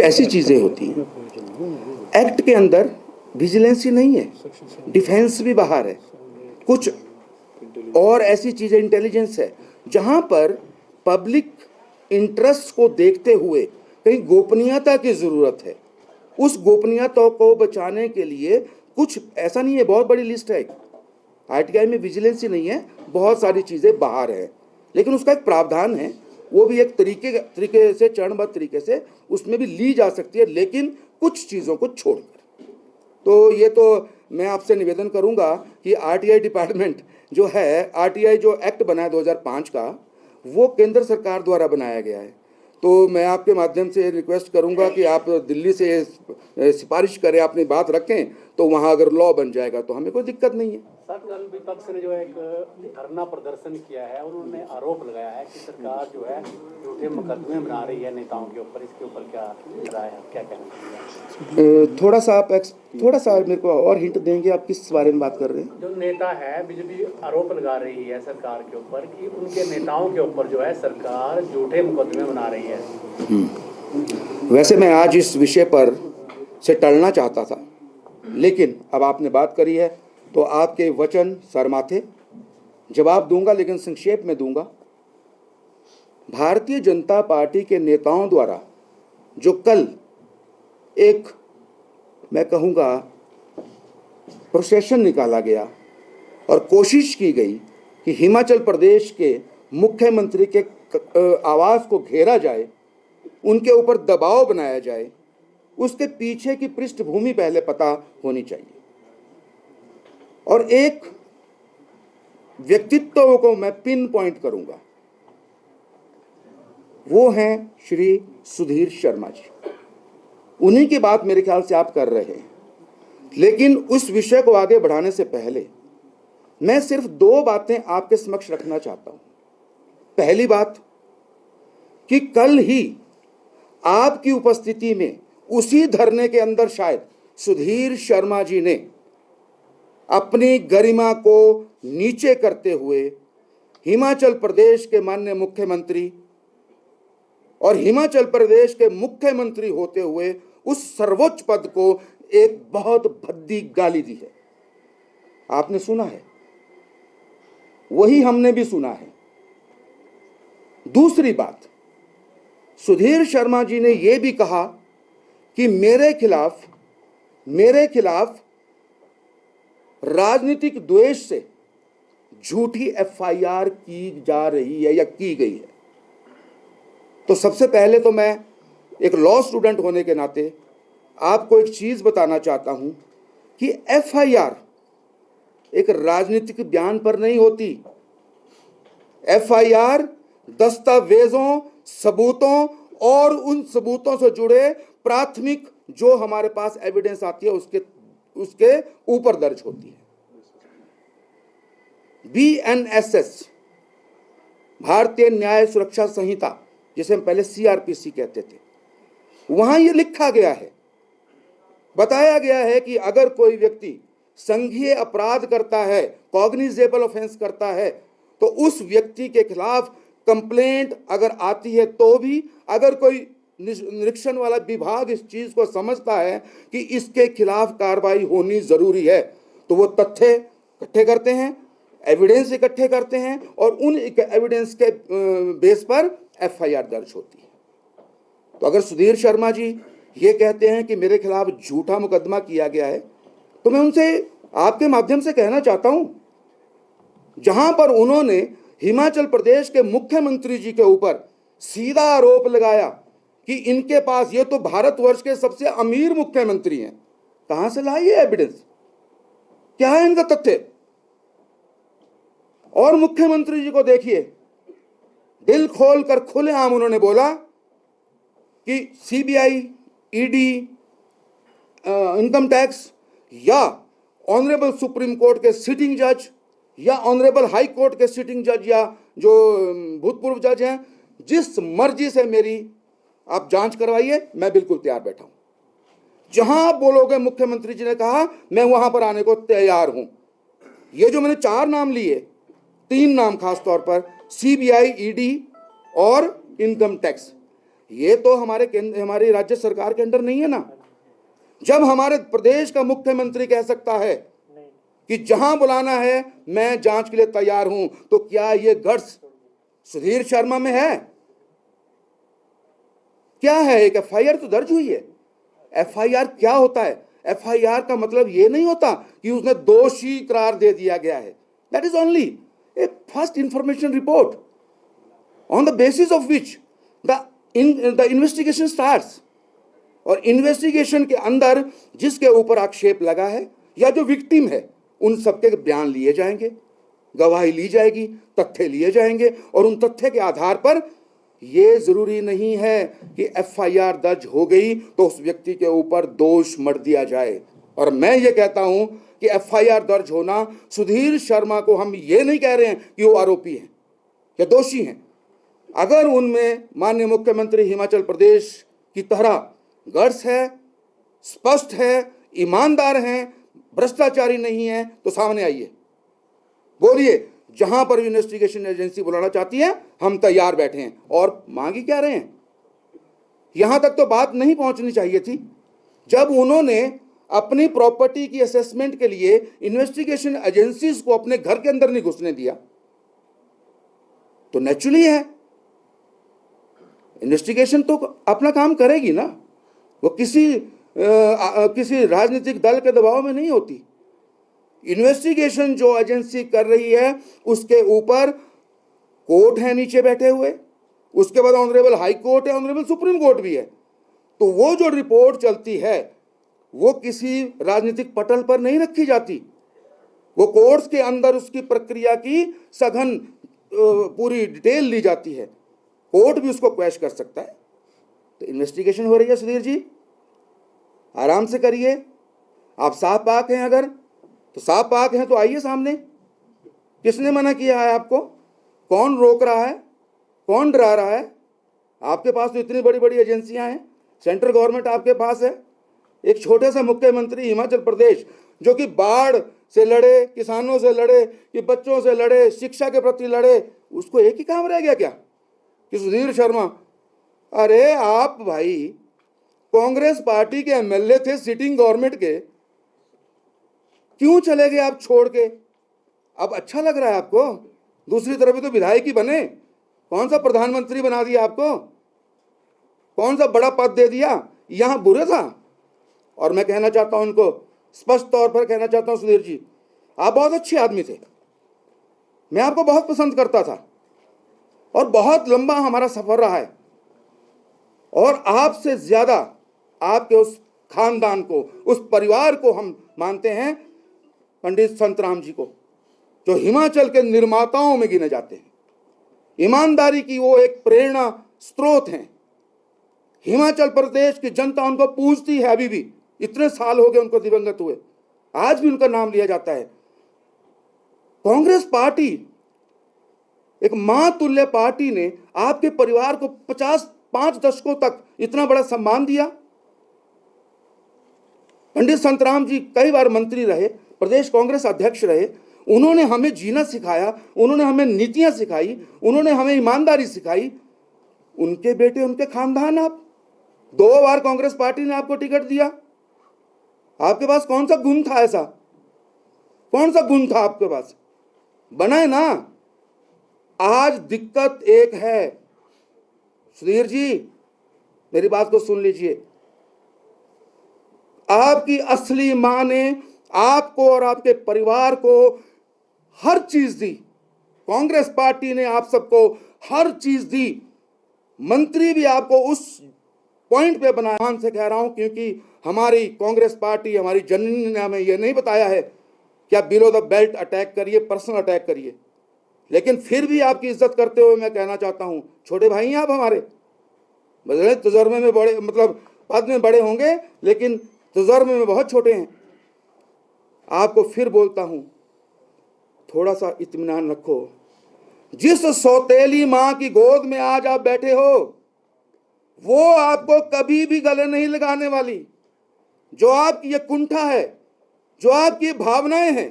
ऐसी चीज़ें होती हैं। एक्ट के अंदर विजिलेंस ही नहीं है, डिफेंस भी बाहर है, कुछ और ऐसी चीज़ें इंटेलिजेंस है जहां पर पब्लिक इंटरेस्ट को देखते हुए कहीं गोपनीयता की ज़रूरत है। उस गोपनीयता को बचाने के लिए कुछ ऐसा नहीं है, बहुत बड़ी लिस्ट है। आरटीआई में विजिलेंस ही नहीं है, बहुत सारी चीज़ें बाहर हैं, लेकिन उसका एक प्रावधान है, वो भी एक तरीके से चरणबद्ध तरीके से उसमें भी ली जा सकती है, लेकिन कुछ चीज़ों को छोड़कर। तो ये तो मैं आपसे निवेदन करूंगा कि आरटीआई डिपार्टमेंट जो है, आरटीआई जो एक्ट बना है 2005 का, वो केंद्र सरकार द्वारा बनाया गया है। तो मैं आपके माध्यम से रिक्वेस्ट करूंगा कि आप दिल्ली से सिफारिश करें, अपनी बात रखें, तो वहां अगर लॉ बन जाएगा तो हमें कोई दिक्कत नहीं है। सर, कल विपक्ष ने जो एक धरना प्रदर्शन किया है और उन्होंने आरोप लगाया है कि सरकार जो है झूठे मुकदमे बना रही है नेताओं के ऊपर। इसके ऊपर क्या राय है, क्या कहना चाहिए? थोड़ा सा मेरे को और हिंट देंगे, आप किस बारे में बात कर रहे हैं? जो नेता है, बीजेपी आरोप लगा रही है सरकार के ऊपर कि उनके नेताओं के ऊपर जो है सरकार झूठे मुकदमे बना रही है। वैसे मैं आज इस विषय पर से टलना चाहता था, लेकिन अब आपने बात करी है तो आपके वचन सर माथे, जवाब दूंगा, लेकिन संक्षेप में दूंगा। भारतीय जनता पार्टी के नेताओं द्वारा जो कल एक, मैं कहूँगा, प्रोसेशन निकाला गया और कोशिश की गई कि हिमाचल प्रदेश के मुख्यमंत्री के आवास को घेरा जाए, उनके ऊपर दबाव बनाया जाए, उसके पीछे की पृष्ठभूमि पहले पता होनी चाहिए। और एक व्यक्तित्व को मैं पिन पॉइंट करूंगा, वो हैं श्री सुधीर शर्मा जी। उन्हीं की बात मेरे ख्याल से आप कर रहे हैं, लेकिन उस विषय को आगे बढ़ाने से पहले मैं सिर्फ दो बातें आपके समक्ष रखना चाहता हूं। पहली बात कि कल ही आपकी उपस्थिति में उसी धरने के अंदर शायद सुधीर शर्मा जी ने अपनी गरिमा को नीचे करते हुए हिमाचल प्रदेश के माननीय मुख्यमंत्री और हिमाचल प्रदेश के मुख्यमंत्री होते हुए उस सर्वोच्च पद को एक बहुत भद्दी गाली दी है। आपने सुना है, वही हमने भी सुना है। दूसरी बात, सुधीर शर्मा जी ने यह भी कहा कि मेरे खिलाफ राजनीतिक द्वेष से झूठी एफआईआर की जा रही है या की गई है। तो सबसे पहले तो मैं एक लॉ स्टूडेंट होने के नाते आपको एक चीज बताना चाहता हूं कि एफआईआर एक राजनीतिक बयान पर नहीं होती। एफआईआर दस्तावेजों, सबूतों और उन सबूतों से जुड़े प्राथमिक जो हमारे पास एविडेंस आती है उसके ऊपर दर्ज होती है। बीएनएसएस, भारतीय न्याय सुरक्षा संहिता, जिसे हम पहले सीआरपीसी कहते थे, वहां यह लिखा गया है, बताया गया है कि अगर कोई व्यक्ति संघीय अपराध करता है, कॉग्निजेबल ऑफेंस करता है, तो उस व्यक्ति के खिलाफ कंप्लेंट अगर आती है तो भी, अगर कोई निरीक्षण वाला विभाग इस चीज को समझता है कि इसके खिलाफ कार्रवाई होनी जरूरी है, तो वो तथ्य इकट्ठे करते हैं, एविडेंस इकट्ठे करते हैं और उन एविडेंस के बेस पर एफआईआर दर्ज होती है। तो अगर सुधीर शर्मा जी ये कहते हैं कि मेरे खिलाफ झूठा मुकदमा किया गया है, तो मैं उनसे आपके माध्यम से कहना चाहता हूं, जहां पर उन्होंने हिमाचल प्रदेश के मुख्यमंत्री जी के ऊपर सीधा आरोप लगाया कि इनके पास, ये तो भारतवर्ष के सबसे अमीर मुख्यमंत्री हैं, कहां से लाई है एविडेंस, क्या है इनका तथ्य। और मुख्यमंत्री जी को देखिए, दिल खोलकर खुलेआम उन्होंने बोला कि सीबीआई, ईडी, इनकम टैक्स या ऑनरेबल सुप्रीम कोर्ट के सिटिंग जज या ऑनरेबल हाई कोर्ट के सिटिंग जज या जो भूतपूर्व जज हैं, जिस मर्जी से मेरी आप जांच करवाइए, मैं बिल्कुल तैयार बैठा हूं। जहां आप बोलोगे, मुख्यमंत्री जी ने कहा, मैं वहां पर आने को तैयार हूं। ये जो मैंने 4 नाम लिए, 3 नाम खास तौर पर, सीबीआई, ईडी और इनकम टैक्स, ये तो हमारी राज्य सरकार के अंडर नहीं है ना। जब हमारे प्रदेश का मुख्यमंत्री कह सकता है कि जहां बुलाना है मैं जांच के लिए तैयार हूं, तो क्या ये गट्स सुधीर शर्मा में है? क्या है? एक एफआईआर तो दर्ज हुई है। एफआईआर क्या होता है? एफआईआर का मतलब ये नहीं होता कि उसने दोषी करार दे दिया गया है। That is only A first information report on the basis of which the investigation starts. और इन्वेस्टिगेशन के अंदर जिसके ऊपर आक्षेप लगा है या जो विक्टिम है, उन सबके बयान लिए जाएंगे, गवाही ली जाएगी, तथ्य लिए जाएंगे, और उन तथ्य के आधार पर ये जरूरी नहीं है कि एफआईआर दर्ज हो गई तो उस व्यक्ति के ऊपर दोष मढ़ दिया जाए। और मैं ये कहता हूं कि एफआईआर दर्ज होना, सुधीर शर्मा को हम ये नहीं कह रहे हैं कि वो आरोपी हैं या दोषी हैं। अगर उनमें माननीय मुख्यमंत्री हिमाचल प्रदेश की तरह गट्स है, स्पष्ट है, ईमानदार हैं, भ्रष्टाचारी नहीं है, तो सामने आइए, बोलिए। जहां पर इन्वेस्टिगेशन एजेंसी बुलाना चाहती है हम तैयार बैठे हैं। और मांग ही क्या रहे हैं? यहां तक तो बात नहीं पहुंचनी चाहिए थी। जब उन्होंने अपनी प्रॉपर्टी की असेसमेंट के लिए इन्वेस्टिगेशन एजेंसीज को अपने घर के अंदर नहीं घुसने दिया, तो नेचुरली है इन्वेस्टिगेशन तो अपना काम करेगी ना। वो किसी राजनीतिक दल के दबाव में नहीं होती। इन्वेस्टिगेशन जो एजेंसी कर रही है उसके ऊपर कोर्ट है नीचे बैठे हुए, उसके बाद ऑनरेबल हाई कोर्ट है, ऑनरेबल सुप्रीम कोर्ट भी है। तो वो जो रिपोर्ट चलती है वो किसी राजनीतिक पटल पर नहीं रखी जाती, वो कोर्ट्स के अंदर उसकी प्रक्रिया की सघन पूरी डिटेल ली जाती है। कोर्ट भी उसको क्वेश्चन कर सकता है। तो इन्वेस्टिगेशन हो रही है सुधीर जी, आराम से करिए। आप साफ पाक हैं, अगर तो साफ पाक हैं तो आइए सामने। किसने मना किया है आपको? कौन रोक रहा है? कौन डरा रहा है? आपके पास तो इतनी बड़ी बड़ी एजेंसियां हैं, सेंट्रल गवर्नमेंट आपके पास है। एक छोटे से मुख्यमंत्री हिमाचल प्रदेश जो कि बाढ़ से लड़े, किसानों से लड़े, कि बच्चों से लड़े, शिक्षा के प्रति लड़े, उसको एक ही काम रह गया क्या कि सुधीर शर्मा? अरे आप भाई कांग्रेस पार्टी के एमएलए थे सिटिंग गवर्नमेंट के, क्यों चले गए आप छोड़ के? अब अच्छा लग रहा है आपको? दूसरी तरफ भी तो विधायक ही बने, कौन सा प्रधानमंत्री बना दिया आपको? कौन सा बड़ा पद दे दिया? यहां बुरे था। और मैं कहना चाहता हूं उनको, स्पष्ट तौर पर कहना चाहता हूं, सुधीर जी आप बहुत अच्छे आदमी थे, मैं आपको बहुत पसंद करता था और बहुत लंबा हमारा सफर रहा है। और आपसे ज्यादा आपके उस खानदान को, उस परिवार को हम मानते हैं, पंडित संतराम जी को, जो हिमाचल के निर्माताओं में गिने जाते हैं। ईमानदारी की वो एक प्रेरणा स्रोत हैं। हिमाचल प्रदेश की जनता उनको पूजती है अभी भी, इतने साल हो गए उनको दिवंगत हुए, आज भी उनका नाम लिया जाता है। कांग्रेस पार्टी, एक मां तुल्य पार्टी ने आपके परिवार को 5 दशकों तक इतना बड़ा सम्मान दिया। पंडित संतराम जी कई बार मंत्री रहे, प्रदेश कांग्रेस अध्यक्ष रहे, उन्होंने हमें जीना सिखाया, उन्होंने हमें नीतियां सिखाई, उन्होंने हमें ईमानदारी सिखाई। उनके बेटे, उनके खानदान, आप 2 बार कांग्रेस पार्टी ने आपको टिकट दिया। आपके पास कौन सा गुण था? ऐसा कौन सा गुण था आपके पास? बनाए ना। आज दिक्कत एक है सुधीर जी, मेरी बात को सुन लीजिए। आपकी असली मां ने आपको और आपके परिवार को हर चीज दी। कांग्रेस पार्टी ने आप सबको हर चीज दी। मंत्री भी आपको उस पॉइंट पे बनाया। मान से कह रहा हूं क्योंकि हमारी कांग्रेस पार्टी, हमारी जननी ने हमें यह नहीं बताया है कि आप बिलो द बेल्ट अटैक करिए, पर्सनल अटैक करिए। लेकिन फिर भी आपकी इज्जत करते हुए मैं कहना चाहता हूं, छोटे भाई हैं आप हमारे, बड़े तजुर्बे में बड़े, मतलब पद में बड़े होंगे लेकिन तजुर्बे में बहुत छोटे हैं। आपको फिर बोलता हूं, थोड़ा सा इत्मीनान रखो। जिस सौतेली मां की गोद में आज आप बैठे हो, वो आपको कभी भी गले नहीं लगाने वाली। जो आपकी ये कुंठा है, जो आपकी भावनाएं हैं,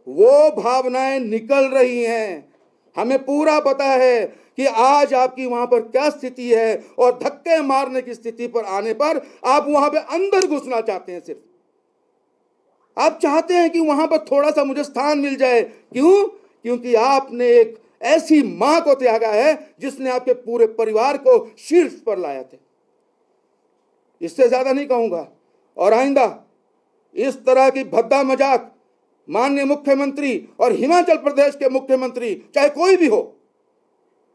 वो भावनाएं निकल रही हैं। हमें पूरा पता है कि आज आपकी वहां पर क्या स्थिति है, और धक्के मारने की स्थिति पर आने पर आप वहां पे अंदर घुसना चाहते हैं। सिर्फ आप चाहते हैं कि वहां पर थोड़ा सा मुझे स्थान मिल जाए। क्यों? क्योंकि आपने एक ऐसी मां को त्यागा है जिसने आपके पूरे परिवार को शीर्ष पर लाया था। इससे ज्यादा नहीं कहूंगा। और आइंदा इस तरह की भद्दा मजाक माननीय मुख्यमंत्री और हिमाचल प्रदेश के मुख्यमंत्री, चाहे कोई भी हो,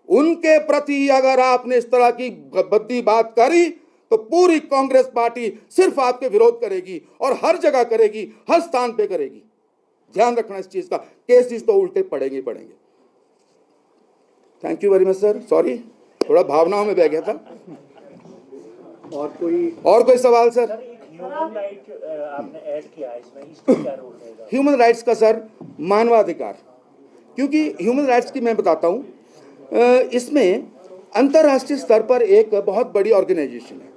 उनके प्रति अगर आपने इस तरह की भद्दी बात करी तो पूरी कांग्रेस पार्टी सिर्फ आपके विरोध करेगी, और हर जगह करेगी, हर स्थान पे करेगी। ध्यान रखना इस चीज का। केसेस तो उल्टे पड़ेंगे पड़ेंगे। Thank you very much sir. Sorry, थोड़ा भावनाओं में बह गया था। और कोई सवाल सर? ह्यूमन राइट आपने ऐड किया है इसमें, इसका क्या रोल रहेगा? ह्यूमन राइट्स का सर मानवाधिकार, क्योंकि ह्यूमन राइट्स की मैं बताता हूं, इसमें अंतर्राष्ट्रीय स्तर पर एक बहुत बड़ी ऑर्गेनाइजेशन है।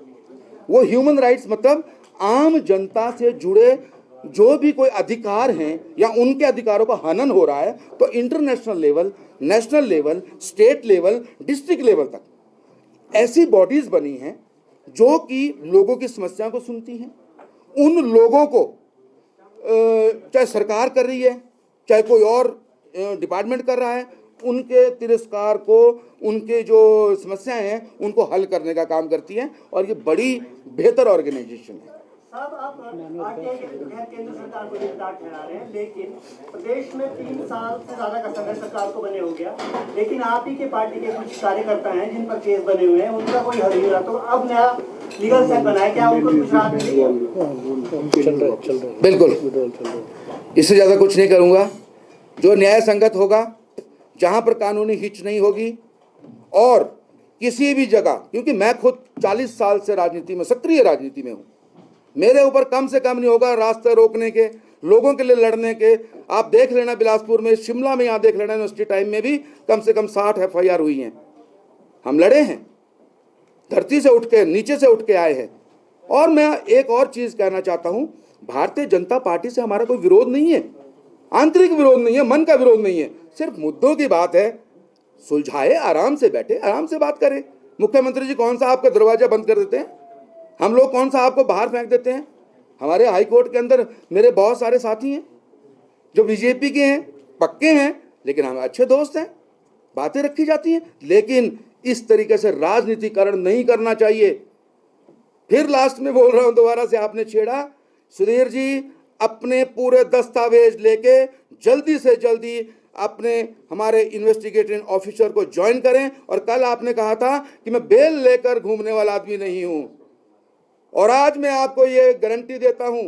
वो ह्यूमन राइट्स मतलब आम जनता से जुड़े जो भी कोई अधिकार हैं या उनके अधिकारों का हनन हो रहा है, तो international level, national level, state level, district level तक ऐसी बॉडीज बनी हैं जो कि लोगों की समस्याओं को सुनती हैं। उन लोगों को चाहे सरकार कर रही है, चाहे कोई और डिपार्टमेंट कर रहा है, उनके तिरस्कार को, उनके जो समस्याएं हैं उनको हल करने का काम करती है, और ये बड़ी बेहतर ऑर्गेनाइजेशन है। साहब, आप आरटीआई के तहत केंद्र सरकार को जिम्मेदार ठहरा रहे हैं, लेकिन प्रदेश में 3 साल से ज्यादा का समय सरकार को बने हो गया, लेकिन आप ही के पार्टी के कुछ कार्यकर्ता हैं जिन पर केस बने हुए हैं, उनका कोई हल नहीं रहा। तो अब नया लीगल सेल बना है, क्या उनको कुछ राहत मिलेगी? बिल्कुल, इससे ज्यादा कुछ नहीं करूंगा। जो न्याय संगत होगा, जहां पर कानूनी हिच नहीं होगी, और किसी भी जगह, क्योंकि मैं खुद 40 साल से राजनीति में, सक्रिय राजनीति में हूं, मेरे ऊपर कम से कम नहीं होगा रास्ते रोकने के, लोगों के लिए लड़ने के। आप देख लेना बिलासपुर में, शिमला में, यहाँ देख लेना यूनिवर्सिटी टाइम में भी कम से कम 60 FIR हुई हैं। हम लड़े हैं, धरती से उठ के, नीचे से उठ के आए हैं। और मैं एक और चीज कहना चाहता हूं, भारतीय जनता पार्टी से हमारा कोई विरोध नहीं है, आंतरिक विरोध नहीं है, मन का विरोध नहीं है, सिर्फ मुद्दों की बात है। सुलझाए, आराम से बैठे, आराम से बात करें। मुख्यमंत्री जी कौन सा आपका दरवाजा बंद कर देते हैं? हम लोग कौन सा आपको बाहर फेंक देते हैं? हमारे हाई कोर्ट के अंदर मेरे बहुत सारे साथी हैं जो बीजेपी के हैं, पक्के हैं, लेकिन हम अच्छे दोस्त हैं, बातें रखी जाती हैं। लेकिन इस तरीके से राजनीतिकरण नहीं करना चाहिए। फिर लास्ट में बोल रहा हूं, दोबारा से आपने छेड़ा, सुधीर जी अपने पूरे दस्तावेज लेके जल्दी से जल्दी अपने हमारे इन्वेस्टिगेटिंग ऑफिसर को ज्वाइन करें। और कल आपने कहा था कि मैं बेल लेकर घूमने वाला आदमी नहीं हूं, और आज मैं आपको ये गारंटी देता हूं,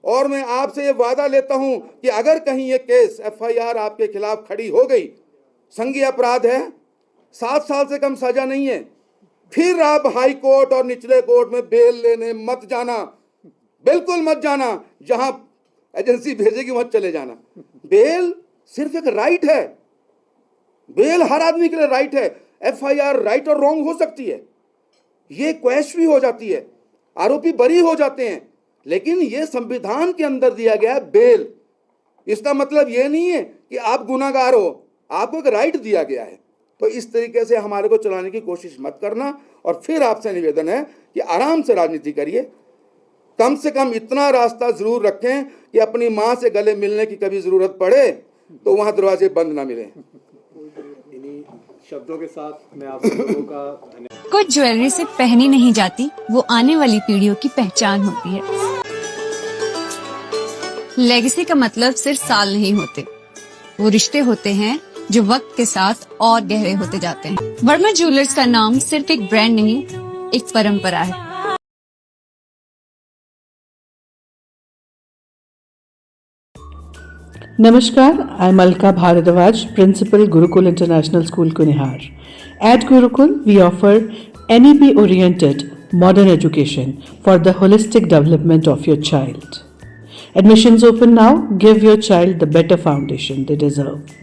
और मैं आपसे ये वादा लेता हूं कि अगर कहीं ये केस FIR आपके खिलाफ खड़ी हो गई, संज्ञेय अपराध है, 7 साल से कम सजा नहीं है, फिर आप हाई कोर्ट और निचले कोर्ट में बेल लेने मत जाना, बिल्कुल मत जाना। जहां एजेंसी भेजेगी वहां चले जाना। बेल सिर्फ एक राइट है, बेल हर आदमी के लिए राइट है। FIR राइट और रॉन्ग हो सकती है, ये क्वैश भी हो जाती है, आरोपी बरी हो जाते हैं, लेकिन ये संविधान के अंदर दिया गया है बेल। इसका मतलब ये नहीं है कि आप गुनाहगार हो, आपको एक राइट दिया गया है। तो इस तरीके से हमारे को चलाने की कोशिश मत करना। और फिर आपसे निवेदन है कि आराम से राजनीति करिए, कम से कम इतना रास्ता जरूर रखें कि अपनी मां से गले मिलने की कभी जरूरत पड़े तो वहां दरवाजे बंद ना मिले। इन्हीं शब्दों के साथ मैं आप लोगों का धन्यवाद। कुछ ज्वेलरी से पहनी नहीं जाती, वो आने वाली पीढ़ियों की पहचान होती है। लेगेसी का मतलब सिर्फ साल नहीं होते, वो रिश्ते होते हैं जो वक्त के साथ और गहरे होते जाते हैं। वर्मा ज्वेलर्स का नाम सिर्फ एक ब्रांड नहीं, एक परंपरा है। Namaskar, I'm Alka Bharadwaj, Principal Gurukul International School, Kunihar. At Gurukul, we offer NEP-oriented modern education for the holistic development of your child. Admissions open now. Give your child the better foundation they deserve.